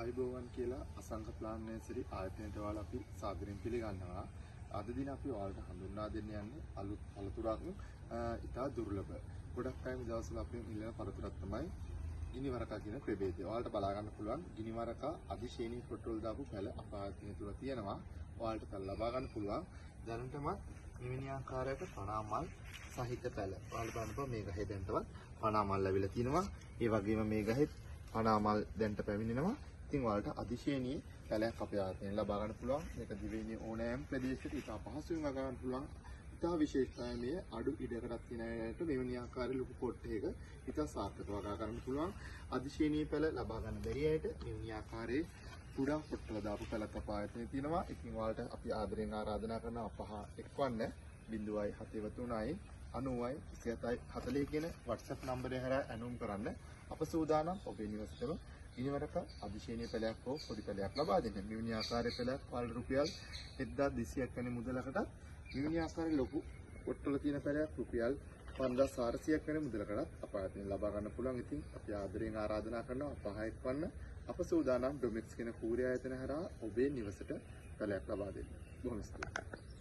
ආයුබෝවන් කියලා Asanka plan nursery ආයතනයට ඔයාලා අපි සාදරයෙන් පිළිගන්නවා. අද දින අපි ඔයාලට හඳුන්වා දෙන්න යන්නේ අලුත් පළතුරක් ඉතා දුර්ලභ. ගොඩක් අය මේ දවස්වල අපි ඉල්ලන පළතුරක් තමයි ගිනිවරකා කියන ප්‍රභේදය. ඔයාලට බලා ගන්න පුළුවන් ගිනිවරකා අධිශේනී පොට්ටෝල් දාපු පැල අප ආයතනය තුල තියෙනවා. ඔයාලට පැල ලබා ගන්න පුළුවන්. දැනටම මෙවැනි ආකාරයක පනාමල් සහිත පැල. ඔයාලා බලන්න මේ ගහේ දැන්ටවත් පනාමල් ලැබිලා තිනවා. ඒ වගේම මේ ගහේ පනාමල් දැන්ට පැමිණෙනවා. ඉතින් ඔයාලට අධිශේනී පැලයක් අපේ ආයතනයෙන් ලබා ගන්න පුළුවන්. මේක දිවයිනේ ඕනෑම ප්‍රදේශයක ඉතා පහසුවෙන් ලබා ගන්න පුළුවන්. ඉතා විශේෂයි අඩු ඉඩකඩක් තියෙන අයට මෙවැනි ආකාරයේ ලොකු පොට්ටයක ඉතා සාර්ථකව වගා ගන්න පුළුවන්. අධිශේනී පැල ලබා ගන්න බැරි අයට මෙවැනි ආකාරයේ කුඩා පොට්ටල දාපු පැලක් අප ආයතනයේ තියෙනවා. ඉතින් ඔයාලට අපි ආදරෙන් ආරාධනා කරනවා අපහ එක්වන්න 0.73 90යි 27යි 40 කියන WhatsApp නම්බරය හරහා ඇනුම් කරන්න. අප සූදානම් ඔබේ නිවසේම ගිනිවරක අධිශේනී පැලයක් හෝ පොඩි පැලයක් ලබා දෙන්න. මෙවැනි ආකාරයේ පැලයක් ඔයාලට රුපියල් 1200ක් වැනි මුදලකට මෙවැනි ආකාරයේ ලොකු පොට්ටල තියෙන පැලයක් රුපියල් 5400ක් වැනි මුදලකටත් අප ආයතනයෙන් ලබා ගන්න පුළුවන්. ඉතින් අපි ආදරෙන් ආරාධනා කරනවා අපහ එක්වන්න. අප සූදානම් ඩොමික්ස් කියන කූරිය ආයතන හරහා ඔබේ නිවසට පැලයක් ලබා දෙන්න. බොහොම ස්තුතියි.